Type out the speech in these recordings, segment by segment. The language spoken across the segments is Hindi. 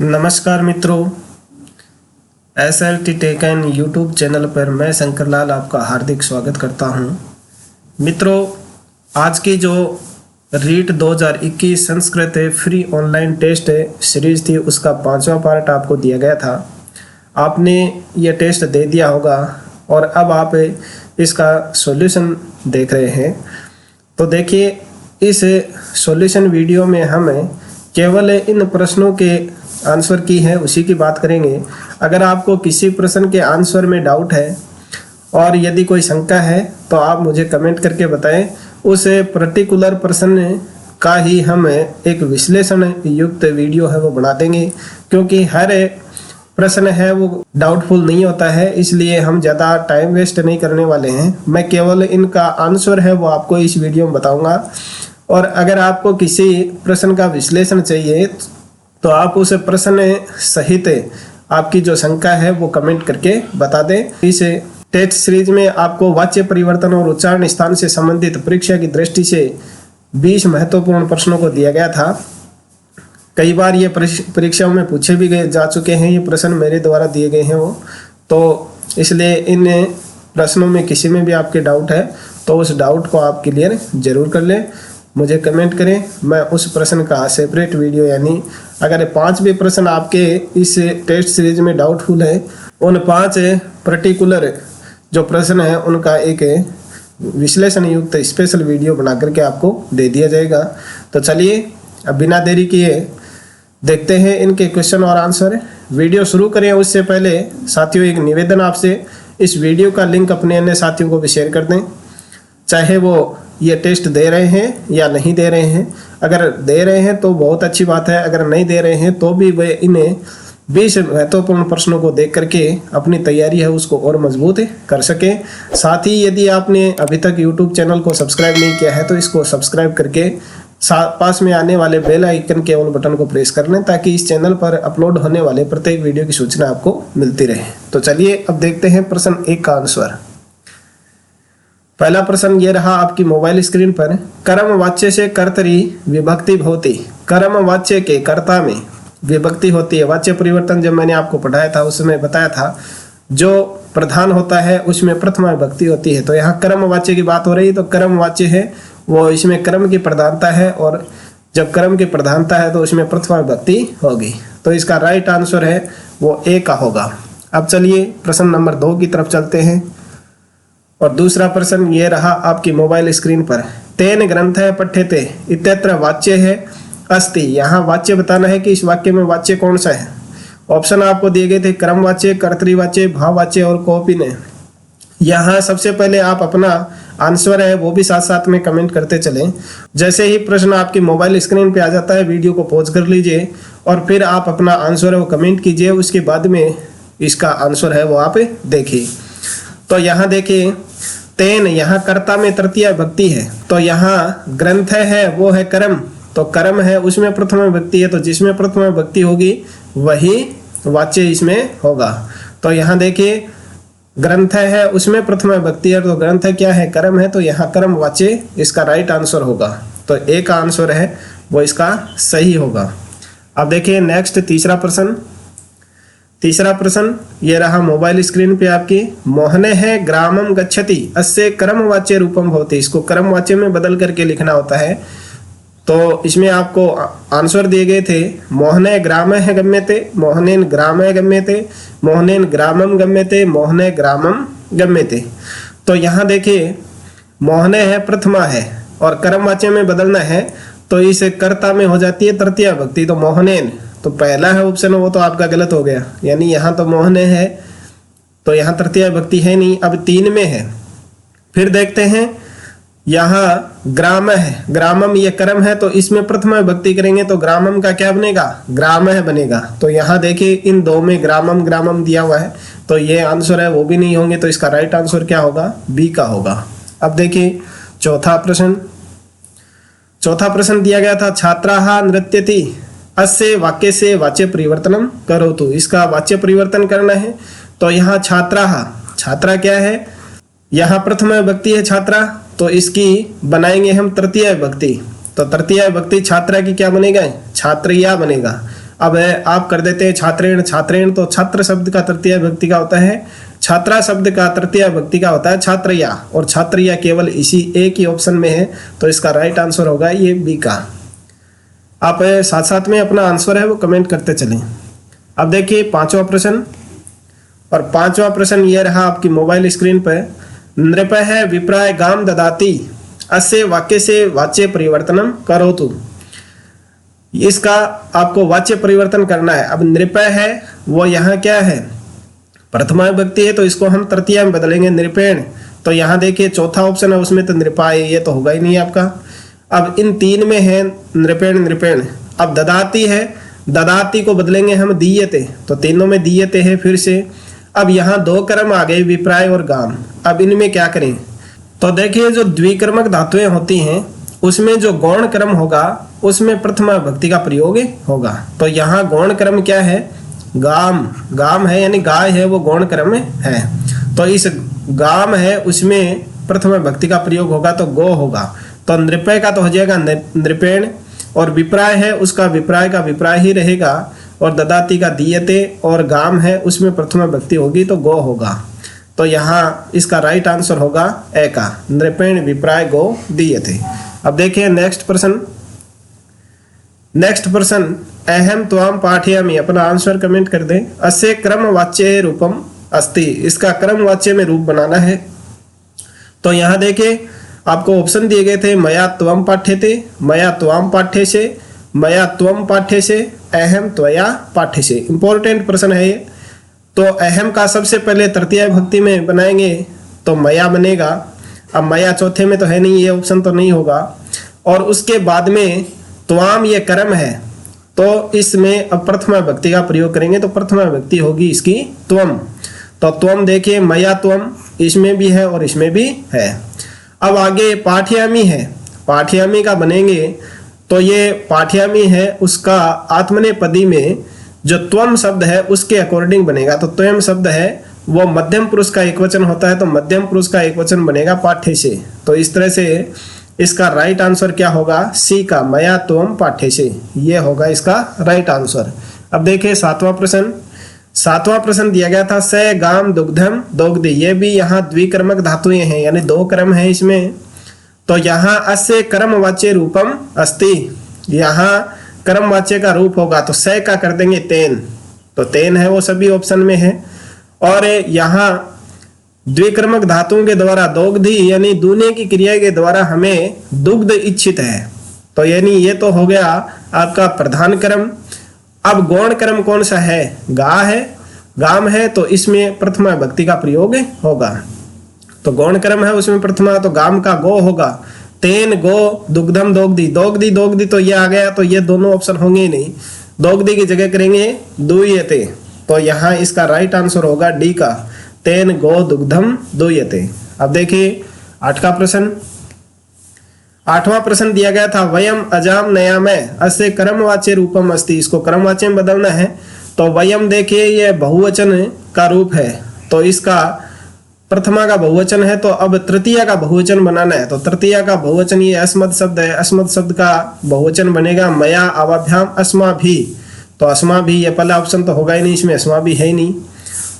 नमस्कार मित्रों, SLT tech N YouTube channel पर मैं शंकर लाल आपका हार्दिक स्वागत करता हूं। मित्रों, आज की जो REET 2021 Sanskrit free online test series थी उसका 5वां पार्ट आपको दिया गया था। आपने ये टेस्ट दे दिया होगा और अब आप इसका सॉल्यूशन देख रहे हैं। तो देखिए, इस सॉल्यूशन वीडियो में हम केवल इन प्रश्नों के आंसर की है उसी की बात करेंगे। अगर आपको किसी प्रश्न के आंसर में डाउट है और यदि कोई शंका है तो आप मुझे कमेंट करके बताएं। उस पर्टिकुलर प्रश्न का ही हम एक विश्लेषण युक्त वीडियो है वो बना देंगे, क्योंकि हर प्रश्न है वो डाउटफुल नहीं होता है, इसलिए हम ज़्यादा टाइम वेस्ट नहीं करने वाले हैं। मैं केवल इनका आंसर है वो आपको इस वीडियो में बताऊंगा। और अगर आपको किसी प्रश्न का विश्लेषण चाहिए तो आप उस प्रश्न सहित आपकी जो शंका है वो कमेंट करके बता दें। इस टेस्ट सीरीज में आपको वाच्य परिवर्तन और उच्चारण स्थान से संबंधित परीक्षा की दृष्टि से 20 महत्वपूर्ण प्रश्नों को दिया गया था। कई बार ये परीक्षाओं में पूछे भी गए जा चुके हैं, ये प्रश्न मेरे द्वारा दिए गए हैं वो, तो इसलिए इन प्रश्नों में किसी में भी आपके डाउट है तो उस डाउट को आप क्लियर जरूर कर लें, मुझे कमेंट करें। मैं उस प्रश्न का सेपरेट वीडियो, यानी अगर 5 भी प्रश्न आपके इस टेस्ट सीरीज में डाउटफुल है, उन 5 पर्टिकुलर जो प्रश्न है उनका एक विश्लेषण युक्त स्पेशल वीडियो बना करके आपको दे दिया जाएगा। तो चलिए अब बिना देरी किए देखते हैं इनके क्वेश्चन और आंसर। वीडियो शुरू करें उससे पहले साथियों एक निवेदन आपसे, इस वीडियो का लिंक अपने अन्य साथियों को भी शेयर कर दें, चाहे वो ये टेस्ट दे रहे हैं या नहीं दे रहे हैं। अगर दे रहे हैं तो बहुत अच्छी बात है, अगर नहीं दे रहे हैं तो भी वे इन्हें 20 महत्वपूर्ण प्रश्नों को देख करके अपनी तैयारी है उसको और मजबूत कर सके। साथ ही यदि आपने अभी तक YouTube चैनल को सब्सक्राइब नहीं किया है तो इसको सब्सक्राइब करके पास में आने वाले बेल आइकन के ऑल बटन को प्रेस कर लें, ताकि इस चैनल पर अपलोड होने वाले प्रत्येक वीडियो की सूचना आपको मिलती रहे। तो चलिए अब देखते हैं प्रश्न 1 का आंसर। पहला प्रश्न ये रहा आपकी मोबाइल स्क्रीन पर। कर्म वाच्य से कर्तरी विभक्ति होती। कर्म वाच्य के कर्ता में विभक्ति होती है। वाच्य परिवर्तन जब मैंने आपको पढ़ाया था उसमें बताया था जो प्रधान होता है उसमें प्रथमा विभक्ति होती है। तो यहाँ कर्म वाच्य की बात हो रही है, तो कर्म वाच्य है वो, इसमें कर्म की प्रधानता है और जब कर्म की प्रधानता है तो उसमें प्रथमा विभक्ति होगी। तो इसका राइट आंसर है वो ए का होगा। अब चलिए प्रश्न नंबर 2 की तरफ चलते हैं। और दूसरा प्रश्न ये रहा आपकी मोबाइल स्क्रीन पर। तेन ग्रंथ है पठ्यते इत्यत्र वाच्य है अस्ति। यहाँ वाच्य बताना है कि इस वाक्य में वाच्य कौन सा है। ऑप्शन आपको दिए गए थे कर्म वाच्य, कर्तृवाच्य, भाववाच्य और कौपिन है। यहाँ सबसे पहले आप अपना आंसर है वो भी साथ साथ में कमेंट करते चलें। जैसे ही प्रश्न आपकी मोबाइल स्क्रीन पे आ जाता है वीडियो को पॉज कर लीजिए और फिर आप अपना आंसर है वो कमेंट कीजिए। उसके बाद में इसका आंसर है वो आप देखिए। तो यहाँ देखिए, तेन यहाँ कर्ता में तृतीया विभक्ति है, तो यहाँ ग्रंथ है वो है कर्म, तो कर्म है उसमें प्रथमा विभक्ति है, तो जिसमें प्रथमा विभक्ति होगी वही वाच्य इसमें होगा। तो यहाँ देखिए ग्रंथ है उसमें प्रथमा विभक्ति है, तो ग्रंथ क्या है, कर्म है, तो यहाँ कर्म वाच्य इसका राइट आंसर होगा। तो ए का आंसर है वो इसका सही होगा। अब देखिए नेक्स्ट तीसरा प्रश्न। तीसरा प्रश्न ये रहा मोबाइल स्क्रीन पे आपकी। मोहने है ग्रामम गच्छति अस्य कर्मवाच्य रूपम भवति। इसको कर्मवाच्य में बदल करके लिखना होता है। तो इसमें आपको आंसर दिए गए थे मोहने ग्राम है गम्यते, मोहनेन ग्राम है गम्यते, मोहनेन ग्रामम गम्यते, मोहने ग्रामम गम्यते। तो यहाँ देखिए मोहने है प्रथमा है और कर्मवाच्य में बदलना है तो इस कर्ता में हो जाती है तृतीया विभक्ति, तो मोहनेन। तो पहला है ऑप्शन वो तो आपका गलत हो गया, यानी यहाँ तो मोहने है तो यहाँ तृतीया विभक्ति है नहीं, अब 3 में है। फिर देखते हैं यहाँ ग्राम है, ग्रामम ये कर्म है तो इसमें प्रथमा विभक्ति करेंगे तो ग्रामम का क्या बनेगा, ग्राम है बनेगा। तो यहाँ देखिए इन 2 में ग्रामम ग्रामम दिया हुआ है तो ये आंसर है वो भी नहीं होंगे, तो इसका राइट आंसर क्या होगा, बी का होगा। अब देखिए चौथा प्रश्न। चौथा प्रश्न दिया गया था छात्राः नृत्यति अस्य वाक्य से वाच्य परिवर्तनम करोतु। इसका वाच्य परिवर्तन करना है तो यहाँ छात्राः, छात्रा क्या है, यहाँ प्रथमा विभक्ति है छात्रा, तो इसकी बनाएंगे हम तृतीया विभक्ति। तो तृतीया विभक्ति छात्रा की क्या बनेगा, छात्रिया बनेगा। अब आप कर देते हैं छात्रेण। छात्रेण तो छात्र शब्द का तृतीय विभक्ति का होता है, छात्रा शब्द का तृतीय विभक्ति का होता है छात्रया, और छात्रया केवल इसी एक ही ऑप्शन में है, तो इसका राइट आंसर होगा ये बी का। आप साथ साथ में अपना आंसर है वो कमेंट करते चलें। अब देखिए पांचवा प्रश्न, और पांचवा प्रश्न ये रहा आपकी मोबाइल स्क्रीन पर। नृपः विप्राय गाम ददाति अस्य वाक्य से वाच्य परिवर्तनम करोतु। इसका आपको वाच्य परिवर्तन करना है। अब नृपः है वो यहाँ क्या है, प्रथमा विभक्ति है, तो इसको हम तृतीया में बदलेंगे नृपेण। तो यहाँ देखिए चौथा ऑप्शन है उसमें तो नृपाय, ये तो होगा ही नहीं आपका। अब इन तीन में है नृपेण नृपेण। अब ददाती है, ददाती को बदलेंगे हम दीयते, तो तीनों में दीयते है फिर से। अब यहाँ दो क्रम आ गए विप्राय और गाम। अब इनमें क्या करें, तो देखिए जो द्विक्रमक धातुएं होती हैं उसमें जो गौण क्रम होगा उसमें प्रथमा विभक्ति का प्रयोग होगा। तो यहाँ गौण क्रम क्या है, गाम। गाम है यानी गाय है वो गौण क्रम है, तो इस गाम है उसमें प्रथमा विभक्ति का प्रयोग होगा तो गो होगा। तो नृपय का तो हो जाएगा नृपेण, और विप्राय है उसका विप्राय का विप्राय ही रहेगा, और ददाती का दीयते, और गाम है उसमें प्रथमा विभक्ति होगी तो गो होगा। तो यहाँ इसका राइट आंसर होगा ए का, नृपेण विप्राय गो दीयते। अब देखिए नेक्स्ट प्रश्न। नेक्स्ट प्रश्न, अहम त्वाम पाठयामि, अपना आंसर कमेंट कर दें। अस्य क्रमवाच्य रूपम अस्ति, इसका क्रमवाच्य में रूप बनाना है। तो यहाँ देखिए आपको ऑप्शन दिए गए थे, मया त्वम पाठ्यते, मया त्वाम पाठ्यसे, मया त्वम पाठ्यसे, अहम त्वया पाठ्यसे। इंपॉर्टेंट प्रश्न है ये। तो अहम का सबसे पहले तृतीय विभक्ति में बनाएंगे तो मया बनेगा। अब मया चौथे में तो है नहीं, ये ऑप्शन तो नहीं होगा। और उसके बाद में त्वाम ये कर्म है, तो इसमें अब प्रथमा विभक्ति का प्रयोग करेंगे तो प्रथमा विभक्ति होगी इसकी त्वम। तो त्वम देखिए मया त्वम इसमें भी है और इसमें भी है। अब आगे पाठ्यामी है, पाठ्यामी का बनेंगे तो ये पाठ्यामी है उसका आत्मनेपदी में जो त्वम शब्द है उसके अकॉर्डिंग बनेगा। तो त्वम शब्द है वो मध्यम पुरुष का एकवचन होता है, तो मध्यम पुरुष का एकवचन बनेगा पाठ्य से। तो इस तरह से इसका राइट आंसर क्या होगा, सी का, मया त्वम पाठ्य से, ये होगा इसका राइट आंसर। अब देखिए सातवां प्रश्न। सातवां प्रश्न दिया गया था स गाम दुग्धम दोग्धि, ये भी यहाँ द्विक्रमक धातुएं हैं यानी दो क्रम है इसमें। तो यहाँ अस्य कर्मवाच्य रूपम अस्ति, यहाँ कर्मवाच्य का रूप होगा तो स का कर देंगे तेन, तो तेन है वो सभी ऑप्शन में है। और यहाँ द्विक्रमक धातुओं के द्वारा दोग्धि यानी दूने की क्रिया के द्वारा हमें दुग्ध इच्छित है, तो यानी ये तो हो गया आपका प्रधान क्रम। अब गौण क्रम कौन सा है, गा है, गाम है, तो इसमें प्रथमा विभक्ति का प्रयोग होगा। तो गौण क्रम है उसमें प्रथमा, तो गाम का गो होगा। तेन गो दुग्धम दोग्धि, दोग्धि दोग्धि तो ये आ गया, तो ये दोनों ऑप्शन होंगे ही नहीं, दोग्धि की जगह करेंगे दूयते। तो यहाँ इसका राइट आंसर होगा डी का, तेन गो दुग्धम दूयते। अब देखिए आठवां प्रश्न। आठवां प्रश्न दिया गया था वयम अजाम नयामय अस्य कर्मवाच्य रूपम अस्ति, इसको कर्मवाच्य में बदलना है। तो वयम देखिए ये बहुवचन का रूप है, तो इसका प्रथमा का बहुवचन है, तो अब तृतीया का बहुवचन बनाना है। तो तृतीया का बहुवचन ये अस्मद शब्द है, अस्मद शब्द का बहुवचन बनेगा मया अवाभ्याम अस्मा भी, तो अस्मा भी ये पहला ऑप्शन तो होगा ही नहीं, इसमें अस्मा भी है ही नहीं।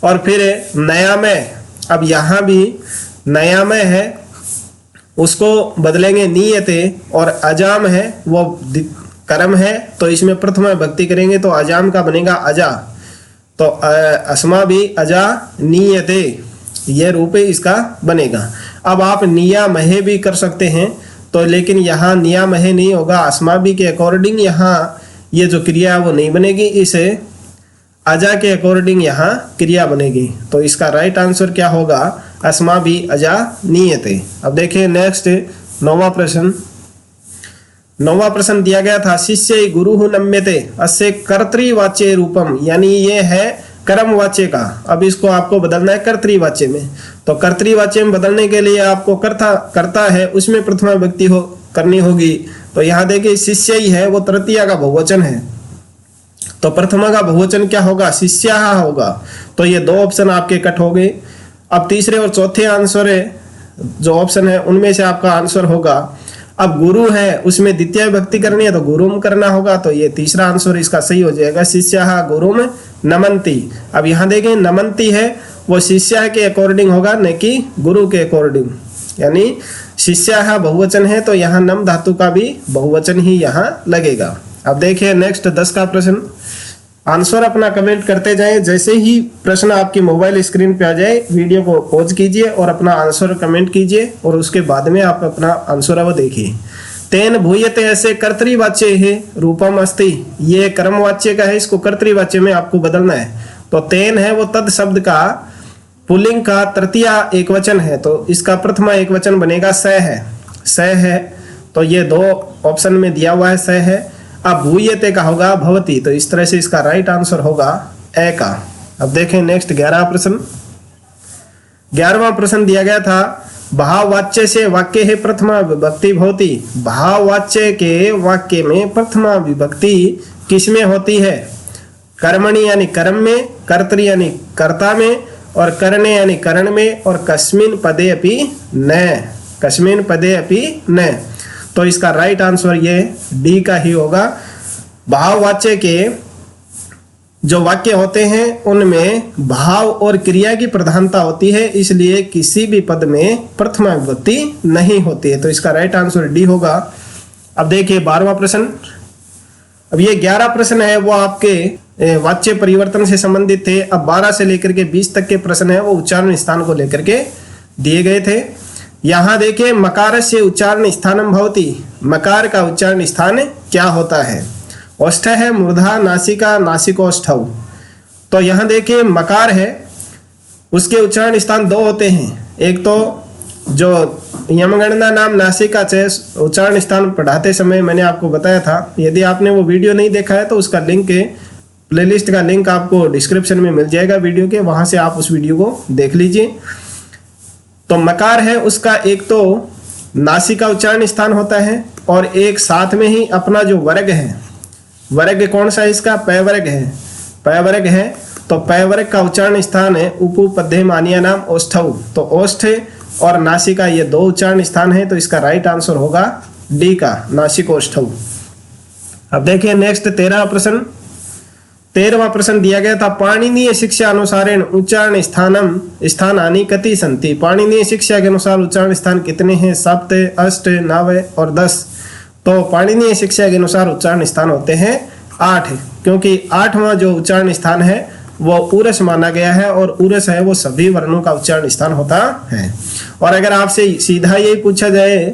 और फिर नयामय, अब यहाँ भी नयामय है उसको बदलेंगे नीयते, और अजाम है वो कर्म है, तो इसमें प्रथमा विभक्ति करेंगे तो अजाम का बनेगा अजा, तो अस्मा भी अजा नीयते, ये रूप इसका बनेगा। अब आप नियामहे भी कर सकते हैं, तो लेकिन यहाँ नियामहे नहीं होगा, अस्मा भी के अकॉर्डिंग यहाँ ये जो क्रिया वो नहीं बनेगी, इसे अजा के अकॉर्डिंग यहाँ क्रिया बनेगी। तो इसका राइट आंसर क्या होगा, अस्मा भी अजा नीयते। अब देखिए नेक्स्ट नौवां प्रश्न। नौवां प्रश्न दिया गया था शिष्य गुरु नम्यते अस्य कर्तृवाच्य रूपम, यानी ये है कर्मवाच्य का। अब इसको आपको बदलना है कर्तृवाच्य में, तो कर्तृवाच्य में बदलने के लिए आपको कर्ता है उसमें प्रथमा विभक्ति करनी होगी। तो यहाँ देखिए शिष्य ही है वो तृतीया का बहुवचन है, तो प्रथमा का बहुवचन क्या होगा, शिष्या होगा। तो ये दो ऑप्शन आपके कट हो गए। अब तीसरे और चौथे आंसर है जो ऑप्शन है उनमें से आपका आंसर होगा अब गुरु है उसमें द्वितीय विभक्ति करनी है तो गुरुम करना होगा, तो ये तीसरा आंसर इसका सही हो जाएगा, शिष्यः गुरुम नमन्ति। अब यहाँ देखें नमन्ति है वो शिष्य के अकॉर्डिंग होगा न कि गुरु के अकॉर्डिंग, यानी शिष्यः बहुवचन है तो यहाँ नम धातु का भी बहुवचन ही यहाँ लगेगा। अब देखिए नेक्स्ट 10 का प्रश्न, आंसर अपना कमेंट करते जाएं। जैसे ही प्रश्न आपकी मोबाइल स्क्रीन पे आ जाए वीडियो को पॉज कीजिए और अपना आंसर कमेंट कीजिए और उसके बाद में आप अपना आंसर अब देखिए। तेन भूयते ऐसे कर्तृवाच्य है रूपम अस्ति, ये कर्मवाच्य का है, इसको कर्तृवाच्य में आपको बदलना है। तो तेन है वो तद शब्द का पुल्लिंग का तृतीय एकवचन है, तो इसका प्रथमा एकवचन बनेगा स है, स है। तो ये दो ऑप्शन में दिया हुआ है स है। अब भूयते का होगा भवती, तो इस तरह से इसका राइट आंसर होगा ए का। अब देखें नेक्स्ट 11 प्रश्न। 11वां प्रश्न दिया गया था भाववाच्य से वाक्य है प्रथमा विभक्ति भवती, भाववाच्य के वाक्य में प्रथमा विभक्ति किसमें होती है? कर्मणि यानी कर्म में, कर्तृ यानी कर्ता में, और करणे यानी करण में, और कस्मिन पदे अपि न, कस्मिन पदे अपि न। तो इसका राइट आंसर ये डी का ही होगा। भाववाच्य के जो वाक्य होते हैं उनमें भाव और क्रिया की प्रधानता होती है, इसलिए किसी भी पद में प्रथमा विभक्ति नहीं होती है, तो इसका राइट आंसर डी होगा। अब देखिए 12वां प्रश्न। अब ये 11 प्रश्न है वो आपके वाच्य परिवर्तन से संबंधित थे। अब 12 से लेकर के 20 तक के प्रश्न है वो उच्चारण स्थान को लेकर के दिए गए थे। यहाँ देखिए मकार से उच्चारण स्थानम भवति, मकार का उच्चारण स्थान क्या होता है? ओष्ठ है, मूर्धा, नासिका, नासिकोष्ठौ। तो यहाँ देखिए मकार है उसके उच्चारण स्थान दो होते हैं, एक तो जो यमगणना नाम नासिका से उच्चारण स्थान पढ़ाते समय मैंने आपको बताया था, यदि आपने वो वीडियो नहीं देखा है तो उसका लिंक प्लेलिस्ट का लिंक आपको डिस्क्रिप्शन में मिल जाएगा वीडियो के, वहां से आप उस वीडियो को देख लीजिए। तो मकार है उसका एक तो नासिका उच्चारण स्थान होता है और एक साथ में ही अपना जो वर्ग है, वर्ग कौन सा इसका? पय वर्ग है, पय वर्ग है। तो पय वर्ग का उच्चारण स्थान है उपपद्यमानीय नाम ओष्ठौ, तो ओष्ठ और नासिका ये दो उच्चारण स्थान है, तो इसका राइट आंसर होगा डी का, नासिकोष्ठौ। अब देखिए नेक्स्ट 13वां प्रश्न। 13वां प्रश्न दिया गया था पाणिनीय शिक्षा अनुसारेण उच्चारण स्थानम स्थानानि कति सन्ति, पाणिनीय शिक्षा के अनुसार उच्चारण स्थान कितने हैं? 7, 8, 9 और 10। तो पाणिनीय शिक्षा के अनुसार उच्चारण स्थान होते हैं 8, क्योंकि 8वां जो उच्चारण स्थान है वो उरस माना गया है, और उरस है वो सभी वर्णों का उच्चारण स्थान होता है। और अगर आपसे सीधा यही पूछा जाए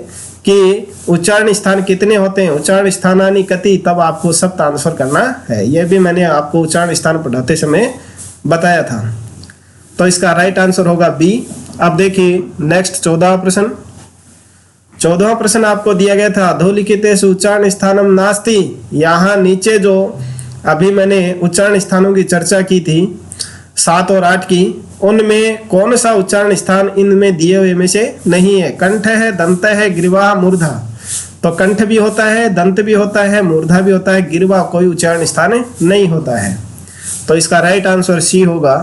कि उच्चारण स्थान कितने होते हैं, उच्चारण स्थानानि कति, तब आपको सप्त आंसर करना है। यह भी मैंने आपको उच्चारण स्थान पढ़ाते समय बताया था, तो इसका राइट आंसर होगा बी। अब देखिए नेक्स्ट 14वां प्रश्न। 14वां प्रश्न आपको दिया गया था अधोलिखितेषु उच्चारण स्थानम नास्ति, यहाँ नीचे जो अभी मैंने उच्चारण स्थानों की चर्चा की थी 7 और 8 की, उनमें कौन सा उच्चारण स्थान इनमें दिए हुए में से नहीं है? कंठ है, दंत है, गिरवा, मूर्धा। तो कंठ भी होता है, दंत भी होता है, मूर्धा भी होता है, गिरवा कोई उच्चारण स्थान नहीं होता है, तो इसका राइट आंसर सी होगा।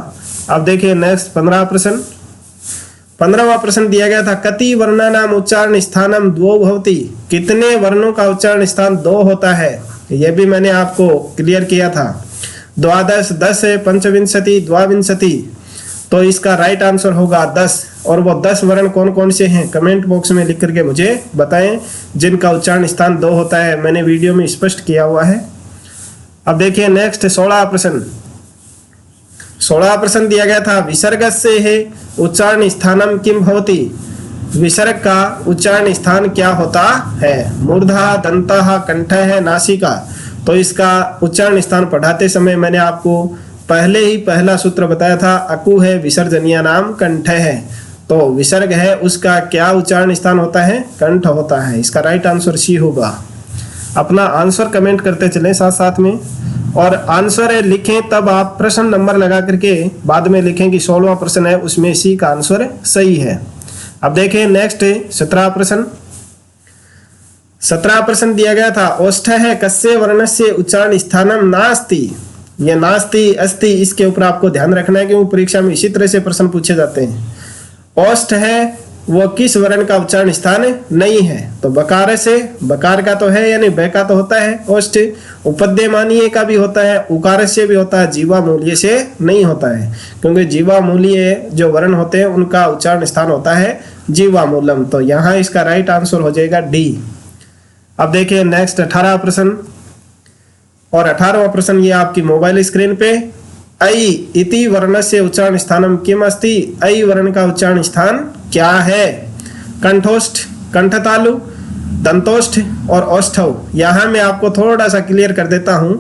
अब देखिए नेक्स्ट 15वां प्रश्न। 15वां प्रश्न दिया गया था कति वर्णानाम उच्चारण स्थानम द्वौ भवति, कितने वर्णों का उच्चारण स्थान 2 होता है? यह भी मैंने आपको क्लियर किया था। 12, 10, 25, 22। तो इसका राइट आंसर होगा 10, और वो 10 वर्ण कौन कौन से हैं कमेंट बॉक्स में लिख करके मुझे बताएं, जिनका उच्चारण स्थान 2 होता है, मैंने वीडियो में स्पष्ट किया हुआ है। अब देखिए नेक्स्ट 16वां प्रश्न। 16वां प्रश्न दिया गया था विसर्ग से है उच्चारण स्थानम किम भवति, विसर्ग का उच्चारण स्थान क्या होता है? मूर्धा, दंतः, कंठ है, नासिका। तो इसका उच्चारण स्थान पढ़ाते समय मैंने आपको पहले ही पहला सूत्र बताया था, अकु है विसर्जनीय नाम कंठ है, तो विसर्ग है उसका क्या उच्चारण स्थान होता है? कंठ होता है, इसका राइट आंसर सी होगा। अपना आंसर कमेंट करते चलें साथ साथ में, और आंसर लिखें तब आप प्रश्न नंबर लगा करके बाद में लिखें कि 16वां प्रश्न है उसमें सी का आंसर सही है। अब देखें नेक्स्ट 17वां प्रश्न। 17वां प्रश्न दिया गया था ओष्ठ है कस्य वर्णस्य उच्चारण स्थानम नास्ति, ये नास्ति अस्ति इसके ऊपर आपको ध्यान रखना है क्योंकि परीक्षा में इसी तरह से प्रश्न पूछे जाते हैं। ओष्ठ है वो किस वर्ण का उच्चारण स्थान नहीं है। तो बकार से, बकार का तो है यानी ब का तो होता है ओष्ठ, उपद्यमानीय का भी होता है, उकार से भी होता है, जीवा मूल्य से नहीं होता है, क्योंकि जीवा मूल्य जो वर्ण होते हैं उनका उच्चारण स्थान होता है जीवा मूलम। तो यहाँ इसका राइट आंसर हो जाएगा डी। अब देखिए नेक्स्ट 18वां प्रश्न, और 18वां प्रश्न ये आपकी मोबाइल स्क्रीन पे, ऐ इति वर्णस्य उच्चारण स्थानम किम अस्ति। ऐ वर्ण का उच्चारण स्थान क्या है। कंठोष्ठ, कंठतालु, दंतोष्ठ और औष्ठव। यहाँ मैं आपको थोड़ा सा क्लियर कर देता हूँ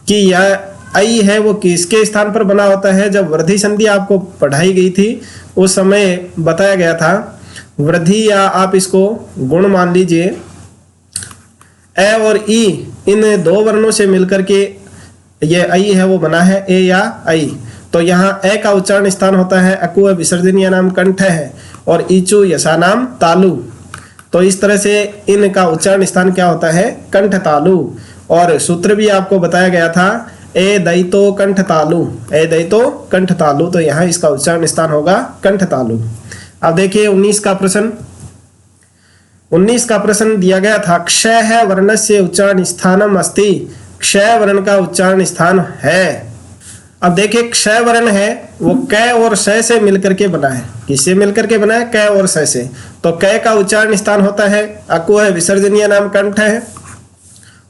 कि यह ऐ है वो किसके स्थान पर बना होता है। जब वृद्धि संधि आपको पढ़ाई गई थी उस समय बताया गया था, वृद्धि या आप इसको गुण मान लीजिए, ए और ई इन दो वर्णों से मिलकर के ये ऐ है वो बना है, ए या ऐ। तो यहाँ ए का उच्चारण स्थान होता है अकु विसर्जनीय नाम कंठ है, और ईचु यशा नाम तालु। तो इस तरह से इनका उच्चारण स्थान क्या होता है, कंठ तालु। और सूत्र भी आपको बताया गया था, ए दैतो कंठ तालु, ए दैतो कंठ तालु। तो यहाँ इसका उच्चारण स्थान होगा कंठ तालु। अब देखिए 19 का प्रश्न, 19 का प्रश्न दिया गया था, क्षय वर्णस्य उच्चारण स्थानम अस्ति। क्षय वर्ण का उच्चारण स्थान है। अब देखिए क्षय वर्ण है वो क और श से मिलकर के बना है। किससे मिलकर के बना है, क और श से। तो क का उच्चारण स्थान होता है अकु है विसर्जनीय नाम कंठ है,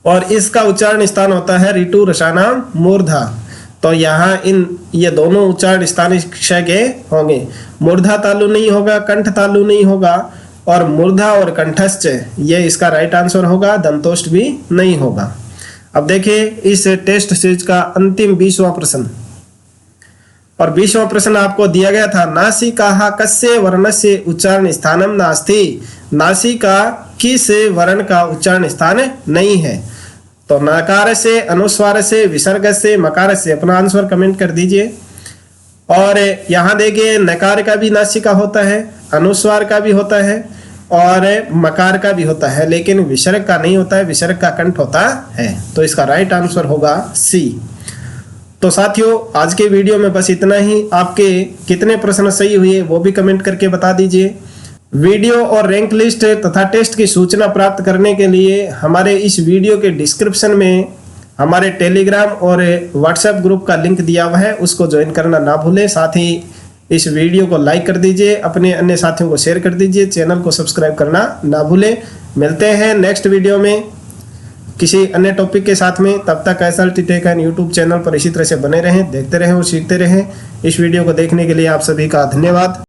और इसका उच्चारण स्थान होता है ऋतु रसा नाम मूर्धा। तो यहाँ इन ये दोनों उच्चारण स्थान क्षय के होंगे। मूर्धा तालु नहीं होगा, कंठ तालु नहीं होगा, और मूर्धा और कंठस्थ ये इसका राइट आंसर होगा। दंतोष्ठ भी नहीं होगा। अब देखिए इस टेस्ट सीरीज का अंतिम 20वां प्रश्न, और 20वां प्रश्न आपको दिया गया था, नासिकाः कस्य वर्णस्य उच्चारण स्थानम नास्ति। नासिका किस वर्ण का उच्चारण स्थान नहीं है। तो नकार से, अनुस्वार से, विसर्ग से, मकार से। अपना आंसर कमेंट कर दीजिए। और यहाँ देखिए नकार का भी नासिका होता है, अनुस्वार का भी होता है और मकार का भी होता है, लेकिन विसर्ग का नहीं होता है, विसर्ग का कंठ होता है। तो इसका राइट आंसर होगा सी। तो साथियों आज के वीडियो में बस इतना ही। आपके कितने प्रश्न सही हुए वो भी कमेंट करके बता दीजिए। वीडियो और रैंक लिस्ट तथा टेस्ट की सूचना प्राप्त करने के लिए हमारे इस वीडियो के डिस्क्रिप्शन में हमारे टेलीग्राम और व्हाट्सएप ग्रुप का लिंक दिया हुआ है, उसको ज्वाइन करना ना भूलें। साथ ही इस वीडियो को लाइक कर दीजिए, अपने अन्य साथियों को शेयर कर दीजिए, चैनल को सब्सक्राइब करना ना भूलें। मिलते हैं नेक्स्ट वीडियो में किसी अन्य टॉपिक के साथ में। तब तक SLT tech and YouTube channel पर इसी तरह से बने रहें, देखते रहें और सीखते रहें। इस वीडियो को देखने के लिए आप सभी का धन्यवाद।